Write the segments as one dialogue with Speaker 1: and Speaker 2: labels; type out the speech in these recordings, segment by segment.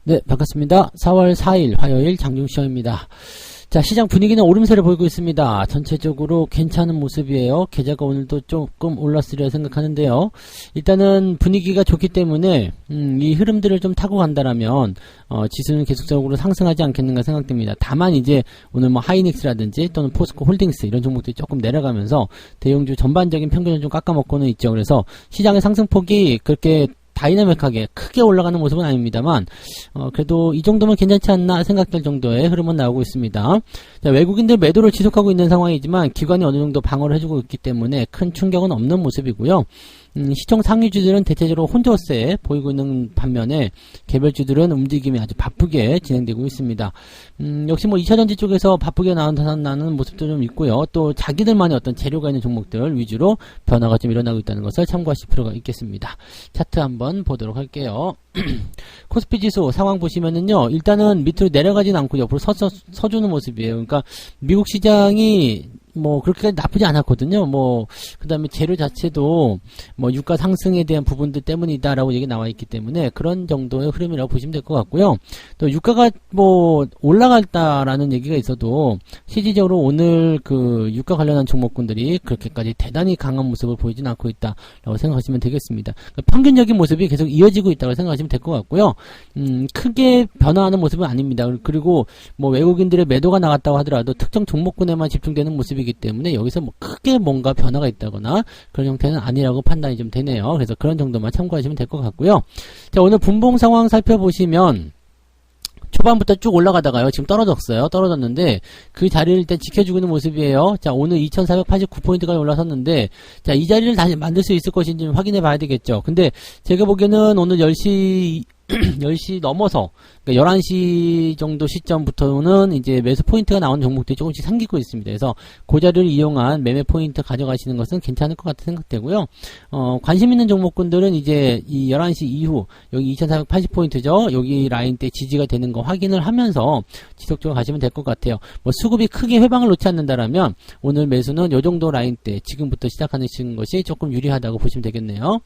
Speaker 1: 네, 반갑습니다. 4월 4일 화요일 장중시험입니다. 자, 시장 분위기는 오름세를 보이고 있습니다. 전체적으로 괜찮은 모습이에요. 계좌가 오늘도 조금 올랐으리라 생각하는데요. 일단은 분위기가 좋기 때문에 이 흐름들을 좀 타고 간다라면 지수는 계속적으로 상승하지 않겠는가 생각됩니다. 다만 이제 오늘 뭐 하이닉스라든지 또는 포스코 홀딩스 이런 종목들이 조금 내려가면서 대형주 전반적인 평균을 좀 깎아먹고는 있죠. 그래서 시장의 상승폭이 그렇게 다이나믹하게 크게 올라가는 모습은 아닙니다만 그래도 이 정도면 괜찮지 않나 생각될 정도의 흐름은 나오고 있습니다. 자, 외국인들 매도를 지속하고 있는 상황이지만 기관이 어느 정도 방어를 해주고 있기 때문에 큰 충격은 없는 모습이고요. 시총 상위주들은 대체적으로 혼조세 보이고 있는 반면에 개별주들은 움직임이 아주 바쁘게 진행되고 있습니다. 역시 뭐 2차전지 쪽에서 바쁘게 나타나는 모습도 좀 있고요. 또 자기들만의 어떤 재료가 있는 종목들 위주로 변화가 좀 일어나고 있다는 것을 참고하실 필요가 있겠습니다. 차트 한번 보도록 할게요. 코스피 지수 상황 보시면은요, 일단은 밑으로 내려가진 않고 옆으로 서주는 모습이에요. 그러니까 미국 시장이 뭐 그렇게까지 나쁘지 않았거든요. 뭐 그다음에 재료 자체도 뭐 유가 상승에 대한 부분들 때문이다라고 얘기 나와 있기 때문에 그런 정도의 흐름이라고 보시면 될 것 같고요. 또 유가가 뭐 올라갔다라는 얘기가 있어도 실질적으로 오늘 그 유가 관련한 종목군들이 그렇게까지 대단히 강한 모습을 보이진 않고 있다라고 생각하시면 되겠습니다. 그러니까 평균적인 모습이 계속 이어지고 있다고 생각하시면 될 것 같고요. 크게 변화하는 모습은 아닙니다. 그리고 뭐 외국인들의 매도가 나갔다고 하더라도 특정 종목군에만 집중되는 모습이 기 때문에 여기서 뭐 크게 뭔가 변화가 있다거나 그런 형태는 아니라고 판단이 좀 되네요. 그래서 그런 정도만 참고하시면 될 것 같고요. 자, 오늘 분봉 상황 살펴보시면 초반부터 쭉 올라가다가요. 지금 떨어졌어요. 떨어졌는데 그 자리를 일단 지켜주고 있는 모습이에요. 자, 오늘 2489포인트까지 올라섰는데 자, 이 자리를 다시 만들 수 있을 것인지 확인해 봐야 되겠죠. 근데 제가 보기에는 오늘 10시 넘어서 그러니까 11시 정도 시점부터는 이제 매수 포인트가 나오는 종목들이 조금씩 생기고 있습니다. 그래서 그 자리를 이용한 매매 포인트 가져가시는 것은 괜찮을 것 같은 생각되고요. 관심 있는 종목군들은 이제 이 11시 이후 여기 2480포인트죠. 여기 라인대 지지가 되는 거 확인을 하면서 지속적으로 가시면 될 것 같아요. 뭐 수급이 크게 회방을 놓지 않는다라면 오늘 매수는 요 정도 라인대 지금부터 시작하는 것이 조금 유리하다고 보시면 되겠네요.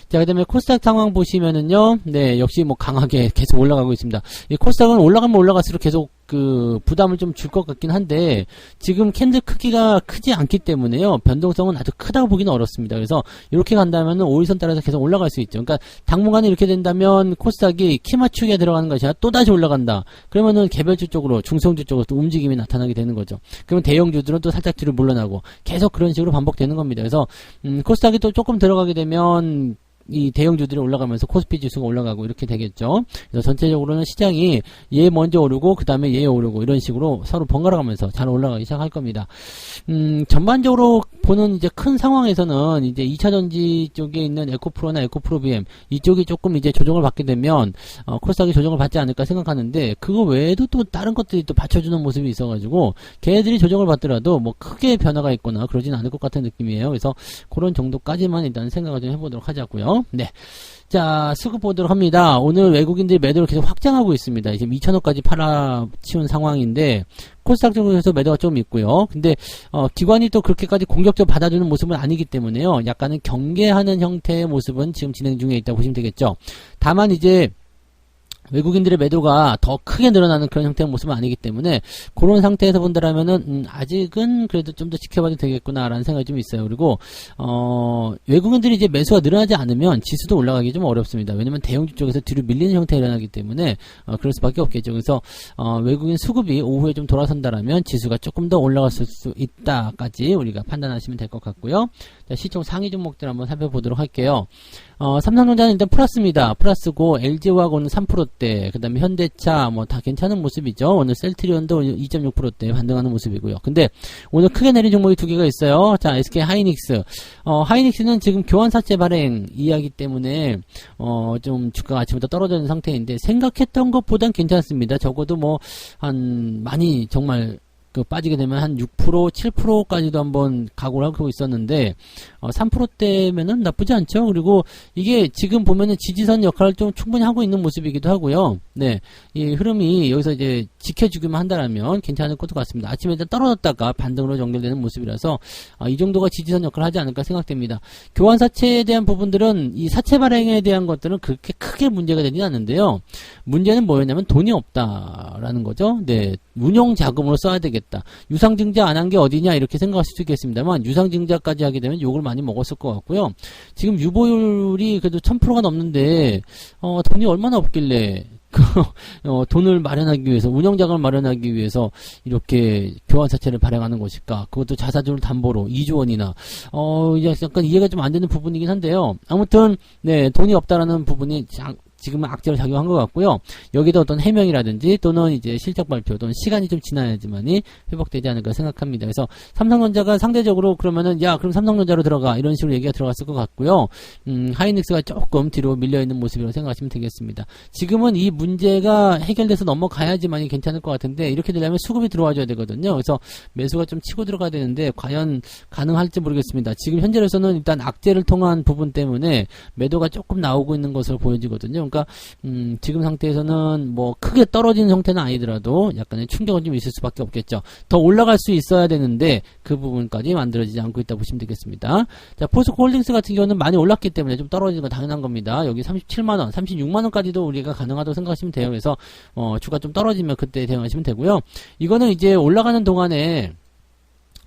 Speaker 1: 자, 그다음에 코스닥 상황 보시면은요. 네, 역시 뭐 강하게 계속 올라가고 있습니다. 이 코스닥은 올라가면 올라갈수록 계속 그 부담을 좀 줄 것 같긴 한데 지금 캔들 크기가 크지 않기 때문에요. 변동성은 아주 크다고 보기는 어렵습니다. 그래서 이렇게 간다면은 5일선 따라서 계속 올라갈 수 있죠. 그러니까 당분간에 이렇게 된다면 코스닥이 키 맞추기에 들어가는 것이 아니라 또다시 올라간다. 그러면은 개별주 쪽으로 중성주 쪽으로 또 움직임이 나타나게 되는 거죠. 그러면 대형주들은 또 살짝 뒤로 물러나고 계속 그런 식으로 반복되는 겁니다. 그래서 코스닥이 또 조금 들어가게 되면 이 대형주들이 올라가면서 코스피 지수가 올라가고 이렇게 되겠죠. 그래서 전체적으로는 시장이 얘 먼저 오르고 그 다음에 얘 오르고 이런 식으로 서로 번갈아 가면서 잘 올라가기 시작할 겁니다. 전반적으로 보는 이제 큰 상황에서는 이제 2차전지 쪽에 있는 에코프로나 에코프로 BM 이쪽이 조금 이제 조정을 받게 되면 코스닥이 조정을 받지 않을까 생각하는데 그거 외에도 또 다른 것들이 또 받쳐주는 모습이 있어가지고 걔네들이 조정을 받더라도 뭐 크게 변화가 있거나 그러진 않을 것 같은 느낌이에요. 그래서 그런 정도까지만 일단 생각을 좀 해보도록 하자고요. 네. 자, 수급 보도록 합니다. 오늘 외국인들이 매도를 계속 확장하고 있습니다. 지금 2,000원까지 팔아치운 상황인데, 코스닥 쪽에서 매도가 좀 있고요. 근데, 기관이 또 그렇게까지 공격적으로 받아주는 모습은 아니기 때문에요. 약간은 경계하는 형태의 모습은 지금 진행 중에 있다고 보시면 되겠죠. 다만 이제, 외국인들의 매도가 더 크게 늘어나는 그런 형태의 모습은 아니기 때문에 그런 상태에서 본다라면은 아직은 그래도 좀 더 지켜봐도 되겠구나라는 생각이 좀 있어요. 그리고 외국인들이 이제 매수가 늘어나지 않으면 지수도 올라가기 좀 어렵습니다. 왜냐면 대형주 쪽에서 뒤로 밀리는 형태가 일어나기 때문에 그럴 수밖에 없겠죠. 그래서 외국인 수급이 오후에 좀 돌아선다라면 지수가 조금 더 올라갔을 수 있다까지 우리가 판단하시면 될 것 같고요. 자, 시총 상위 종목들 한번 살펴보도록 할게요. 삼성전자는 일단 플러스입니다. 플러스고 LG화학은 3%대, 그 다음에 현대차 뭐 다 괜찮은 모습이죠. 오늘 셀트리온도 2.6%대 반등하는 모습이고요. 근데 오늘 크게 내린 종목이 두 개가 있어요. 자, SK 하이닉스. 하이닉스는 지금 교환사채 발행 이야기 때문에 좀 주가가 아침부터 떨어져 있는 상태인데 생각했던 것보단 괜찮습니다. 적어도 뭐 한 많이 정말 빠지게 되면 한 6%, 7%까지도 한번 각오를 하고 있었는데 3%대면은 나쁘지 않죠. 그리고 이게 지금 보면은 지지선 역할을 좀 충분히 하고 있는 모습이기도 하고요. 네, 이 흐름이 여기서 이제 지켜주기만 한다면 괜찮을 것도 같습니다. 아침에 일단 떨어졌다가 반등으로 연결되는 모습이라서 이 정도가 지지선 역할을 하지 않을까 생각됩니다. 교환사채에 대한 부분들은 이 사채 발행에 대한 것들은 그렇게 크게 문제가 되진 않는데요. 문제는 뭐였냐면 돈이 없다라는 거죠. 네, 운용 자금으로 써야 되겠다. 유상증자 안 한 게 어디냐 이렇게 생각하실 수 있겠습니다만 유상증자까지 하게 되면 욕을 많이 먹었을 것 같고요. 지금 유보율이 그래도 1000%가 넘는데 돈이 얼마나 없길래 돈을 마련하기 위해서 운영자금을 마련하기 위해서 이렇게 교환사채를 발행하는 것일까? 그것도 자사주를 담보로 2조 원이나 약간 이해가 좀 안 되는 부분이긴 한데요. 아무튼 네, 돈이 없다라는 부분이 지금은 악재로 작용한 것 같고요. 여기도 어떤 해명이라든지 또는 이제 실적 발표 또는 시간이 좀 지나야지만이 회복되지 않을까 생각합니다. 그래서 삼성전자가 상대적으로 그러면은 그럼 삼성전자로 들어가 이런 식으로 얘기가 들어갔을 것 같고요. 하이닉스가 조금 뒤로 밀려있는 모습이라고 생각하시면 되겠습니다. 지금은 이 문제가 해결돼서 넘어가야지만이 괜찮을 것 같은데 이렇게 되려면 수급이 들어와줘야 되거든요. 그래서 매수가 좀 치고 들어가야 되는데 과연 가능할지 모르겠습니다. 지금 현재로서는 일단 악재를 통한 부분 때문에 매도가 조금 나오고 있는 것으로 보여지거든요. 그러니까 지금 상태에서는 뭐 크게 떨어지는 형태는 아니더라도 약간의 충격은 좀 있을 수밖에 없겠죠. 더 올라갈 수 있어야 되는데 그 부분까지 만들어지지 않고 있다 보시면 되겠습니다. 자, 포스코홀딩스 같은 경우는 많이 올랐기 때문에 좀 떨어지는 건 당연한 겁니다. 여기 37만원, 36만원까지도 우리가 가능하다고 생각하시면 돼요. 그래서 주가 좀 떨어지면 그때 대응하시면 되고요. 이거는 이제 올라가는 동안에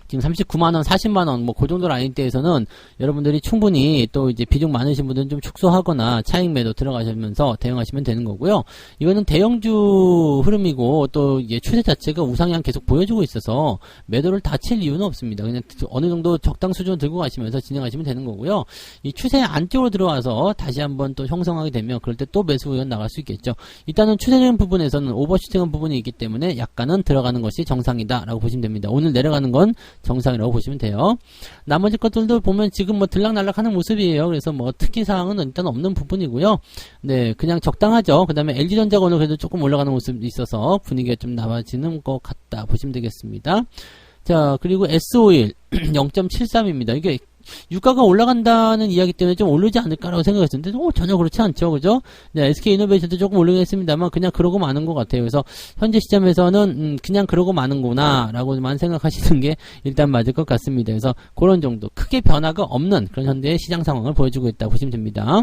Speaker 1: 지금 39만원, 40만원, 뭐, 그 정도 라인대에서는 여러분들이 충분히 또 이제 비중 많으신 분들은 좀 축소하거나 차익 매도 들어가시면서 대응하시면 되는 거고요. 이거는 대형주 흐름이고 또 이게 추세 자체가 우상향 계속 보여주고 있어서 매도를 다 칠 이유는 없습니다. 그냥 어느 정도 적당 수준 들고 가시면서 진행하시면 되는 거고요. 이 추세 안쪽으로 들어와서 다시 한번 또 형성하게 되면 그럴 때 또 매수 의견 나갈 수 있겠죠. 일단은 추세적인 부분에서는 오버슈팅한 부분이 있기 때문에 약간은 들어가는 것이 정상이다라고 보시면 됩니다. 오늘 내려가는 건 정상이라고 보시면 돼요. 나머지 것들도 보면 지금 뭐 들락날락 하는 모습이에요. 그래서 뭐 특이사항은 일단 없는 부분이고요. 네, 그냥 적당하죠. 그 다음에 LG전자가 오늘 그래도 조금 올라가는 모습이 있어서 분위기가 좀 나아지는 것 같다 보시면 되겠습니다. 자, 그리고 S51 0.73입니다. 이게 유가가 올라간다는 이야기 때문에 좀 오르지 않을까라고 생각했었는데 전혀 그렇지 않죠. 그죠? 네, SK이노베이션도 조금 오르긴 했습니다만 그냥 그러고 마는 것 같아요. 그래서 현재 시점에서는 그냥 그러고 마는구나 라고만 생각하시는 게 일단 맞을 것 같습니다. 그래서 그런 정도 크게 변화가 없는 그런 현대의 시장 상황을 보여주고 있다고 보시면 됩니다.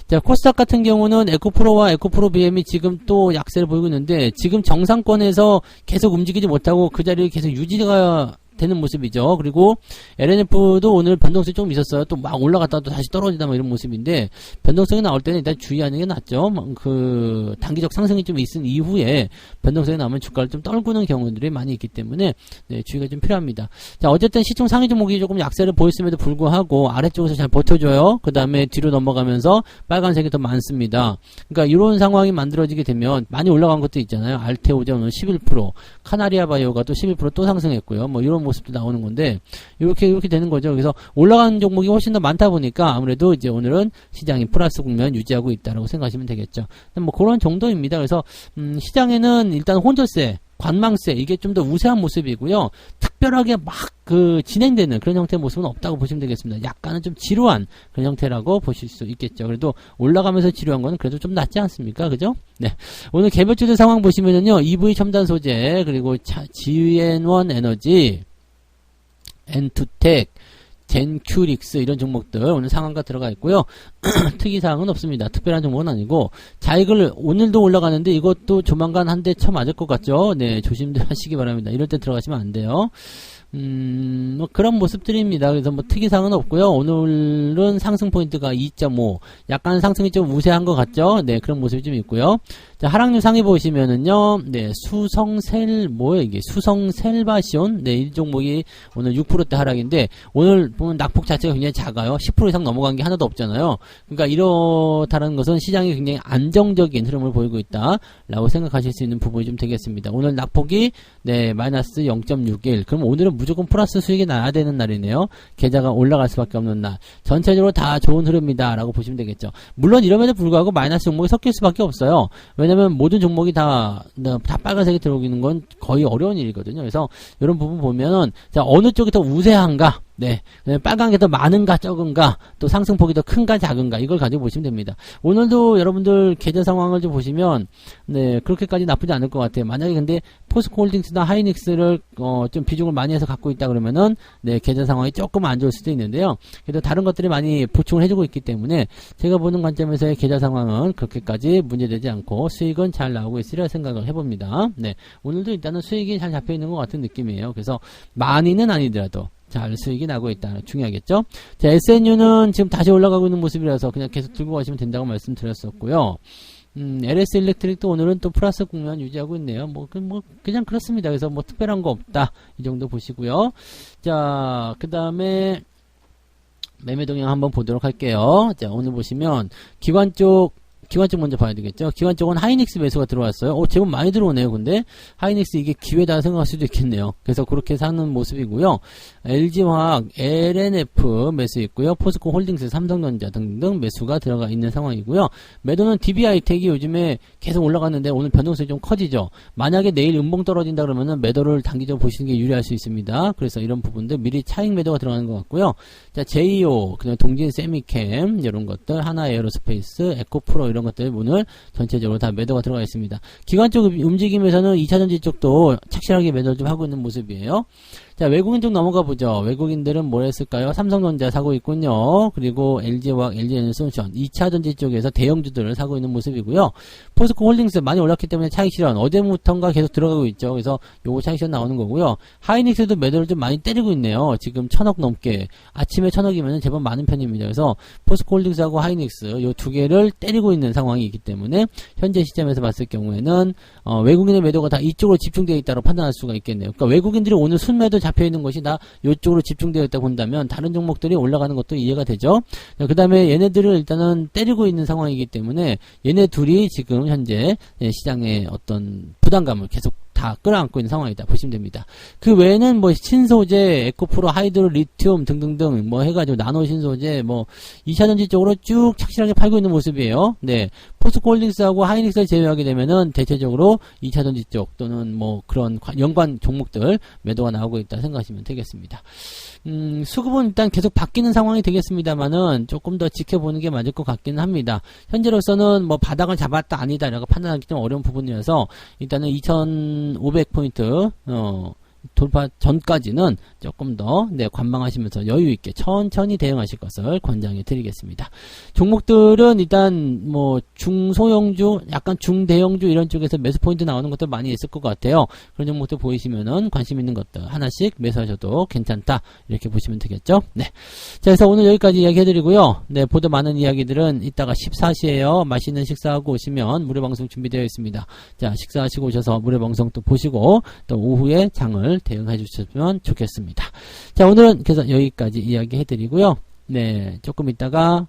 Speaker 1: 자, 코스닥 같은 경우는 에코프로와 에코프로 BM이 지금 또 약세를 보이고 있는데 지금 정상권에서 계속 움직이지 못하고 그 자리에 계속 유지가 되는 모습이죠. 그리고 LNF도 오늘 변동성이 조금 있었어요. 또 막 올라갔다가 또 다시 떨어지다 뭐 이런 모습인데 변동성이 나올 때는 일단 주의하는 게 낫죠. 그 단기적 상승이 좀 있은 이후에 변동성이 나오면 주가를 좀 떨구는 경우들이 많이 있기 때문에 네, 주의가 좀 필요합니다. 자, 어쨌든 시총 상위 종목이 조금 약세를 보였음에도 불구하고 아래쪽에서 잘 버텨줘요. 그 다음에 뒤로 넘어가면서 빨간색이 더 많습니다. 그러니까 이런 상황이 만들어지게 되면 많이 올라간 것도 있잖아요. 알테오제 오늘 11%, 카나리아 바이오가 또 11% 또 상승했고요. 뭐 이런 모습도 나오는 건데 이렇게 되는 거죠. 그래서 올라가는 종목이 훨씬 더 많다 보니까 아무래도 이제 오늘은 시장이 플러스 국면 유지하고 있다라고 생각하시면 되겠죠. 뭐 그런 정도입니다. 그래서 시장에는 일단 혼조세, 관망세 이게 좀 더 우세한 모습이고요. 특별하게 막 진행되는 그런 형태의 모습은 없다고 보시면 되겠습니다. 약간은 좀 지루한 그런 형태라고 보실 수 있겠죠. 그래도 올라가면서 지루한 거는 그래도 좀 낫지 않습니까? 그죠? 네. 오늘 개별주들 상황 보시면은요. EV 첨단 소재 그리고 GN1 에너지 엔투텍, 젠큐릭스 이런 종목들 오늘 상한가 들어가 있고요. 특이사항은 없습니다. 특별한 종목은 아니고 자익을 오늘도 올라가는데 이것도 조만간 한 대 쳐맞을 것 같죠. 네, 조심들 하시기 바랍니다. 이럴 때 들어가시면 안 돼요. 뭐 그런 모습들입니다. 그래서 뭐 특이사항은 없고요. 오늘은 상승 포인트가 2.5 약간 상승이 좀 우세한 것 같죠. 네, 그런 모습이 좀 있고요. 자, 하락률 상위 보시면은요. 네, 뭐예요 이게 수성셀바시온. 네, 이 종목이 오늘 6%대 하락인데 오늘 보면 낙폭 자체가 굉장히 작아요. 10% 이상 넘어간 게 하나도 없잖아요. 그러니까 이렇다는 것은 시장이 굉장히 안정적인 흐름을 보이고 있다라고 생각하실 수 있는 부분이 좀 되겠습니다. 오늘 낙폭이 네, 마이너스 0.61. 그럼 오늘은 무조건 플러스 수익이 나야 되는 날이네요. 계좌가 올라갈 수밖에 없는 날. 전체적으로 다 좋은 흐름이다 라고 보시면 되겠죠. 물론 이럼에도 불구하고 마이너스 종목이 섞일 수밖에 없어요. 왜냐면 모든 종목이 다 빨간색이 들어오기는 건 거의 어려운 일이거든요. 그래서 이런 부분 보면은 자, 어느 쪽이 더 우세한가, 네, 빨간 게 더 많은가 적은가, 또 상승폭이 더 큰가 작은가, 이걸 가지고 보시면 됩니다. 오늘도 여러분들 계좌 상황을 좀 보시면 네, 그렇게까지 나쁘지 않을 것 같아요. 만약에 근데 포스코홀딩스나 하이닉스를 좀 비중을 많이 해서 갖고 있다 그러면은 네, 계좌 상황이 조금 안 좋을 수도 있는데요. 그래도 다른 것들이 많이 보충을 해주고 있기 때문에 제가 보는 관점에서의 계좌 상황은 그렇게까지 문제되지 않고 수익은 잘 나오고 있으리라 생각을 해봅니다. 네, 오늘도 일단은 수익이 잘 잡혀 있는 것 같은 느낌이에요. 그래서 많이는 아니더라도 잘 수익이 나고 있다. 중요하겠죠? 자, SNU는 지금 다시 올라가고 있는 모습이라서 그냥 계속 들고 가시면 된다고 말씀드렸었고요. LS 일렉트릭도 오늘은 또 플러스 국면 유지하고 있네요. 그냥 그렇습니다. 그래서 뭐 특별한 거 없다. 이 정도 보시고요. 자, 그 다음에 매매 동향 한번 보도록 할게요. 자, 오늘 보시면 기관 쪽 먼저 봐야 되겠죠. 기관 쪽은 하이닉스 매수가 들어왔어요. 제법 많이 들어오네요. 근데 하이닉스 이게 기회다 생각할 수도 있겠네요. 그래서 그렇게 사는 모습이고요. LG화학, LNF 매수 있고요. 포스코 홀딩스, 삼성전자 등등 매수가 들어가 있는 상황이고요. 매도는 DB하이텍이 요즘에 계속 올라갔는데 오늘 변동성이 좀 커지죠. 만약에 내일 음봉 떨어진다 그러면은 매도를 단기적으로 보시는 게 유리할 수 있습니다. 그래서 이런 부분들 미리 차익 매도가 들어가는 것 같고요. 자, JEO, 그냥 동진 세미캠 이런 것들, 하나 에어로스페이스, 에코프로 이런 것들 오늘 전체적으로 다 매도가 들어가 있습니다. 기관 쪽 움직임에서는 2차전지 쪽도 착실하게 매도를 좀 하고 있는 모습이에요. 자, 외국인 쪽 넘어가 보죠. 외국인들은 뭘 했을까요? 삼성전자 사고 있군요. 그리고 LG화학, LG에너지솔루션 2차전지 쪽에서 대형주들을 사고 있는 모습이고요. 포스코 홀딩스 많이 올랐기 때문에 차익 실현 어제부터인가 계속 들어가고 있죠. 그래서 요거 차익 실현 나오는 거고요. 하이닉스도 매도를 좀 많이 때리고 있네요. 지금 1000억 넘게. 아침에 1000억이면 제법 많은 편입니다. 그래서 포스코 홀딩스하고 하이닉스 요 두 개를 때리고 있는 상황이기 때문에 현재 시점에서 봤을 경우에는 외국인의 매도가 다 이쪽으로 집중되어 있다고 판단할 수가 있겠네요. 그러니까 외국인들이 오늘 순매도 잡혀있는 것이 다 이쪽으로 집중되어 있다 본다면 다른 종목들이 올라가는 것도 이해가 되죠. 그 다음에 얘네들을 일단은 때리고 있는 상황이기 때문에 얘네 둘이 지금 현재 시장의 어떤 부담감을 계속 다 끌어안고 있는 상황이다 보시면 됩니다. 그 외에는 뭐 신소재, 에코프로, 하이드로, 리튬 등등등 뭐 해가지고 나노 신소재 뭐 2차전지 쪽으로 쭉 착실하게 팔고 있는 모습이에요. 네, 포스코홀딩스하고 하이닉스를 제외하게 되면은 대체적으로 2차전지 쪽 또는 뭐 그런 연관 종목들 매도가 나오고 있다 생각하시면 되겠습니다. 수급은 일단 계속 바뀌는 상황이 되겠습니다만은 조금 더 지켜보는 게 맞을 것 같기는 합니다. 현재로서는 뭐 바닥을 잡았다 아니다 라고 판단하기 좀 어려운 부분이어서 일단은 2500포인트 돌파 전까지는 조금 더 관망하시면서 여유있게 천천히 대응하실 것을 권장해 드리겠습니다. 종목들은 일단 뭐 중소형주, 약간 중대형주 이런 쪽에서 매수 포인트 나오는 것들 많이 있을 것 같아요. 그런 종목들 보이시면은 관심 있는 것들 하나씩 매수하셔도 괜찮다 이렇게 보시면 되겠죠. 네, 자, 그래서 오늘 여기까지 이야기 해드리고요. 네, 보다 많은 이야기들은 이따가 14시에요. 맛있는 식사하고 오시면 무료방송 준비되어 있습니다. 자, 식사하시고 오셔서 무료방송 또 보시고 또 오후에 장을 대응해 주셨으면 좋겠습니다. 자, 오늘은 그래서 여기까지 이야기 해드리고요. 네, 조금 있다가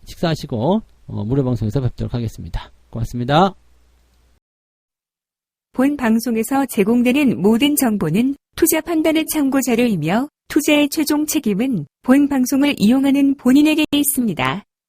Speaker 1: 식사하시고 무료방송에서 뵙도록 하겠습니다. 고맙습니다.
Speaker 2: 본 방송에서 제공되는 모든 정보는 투자 판단의 참고 자료이며 투자의 최종 책임은 본 방송을 이용하는 본인에게 있습니다.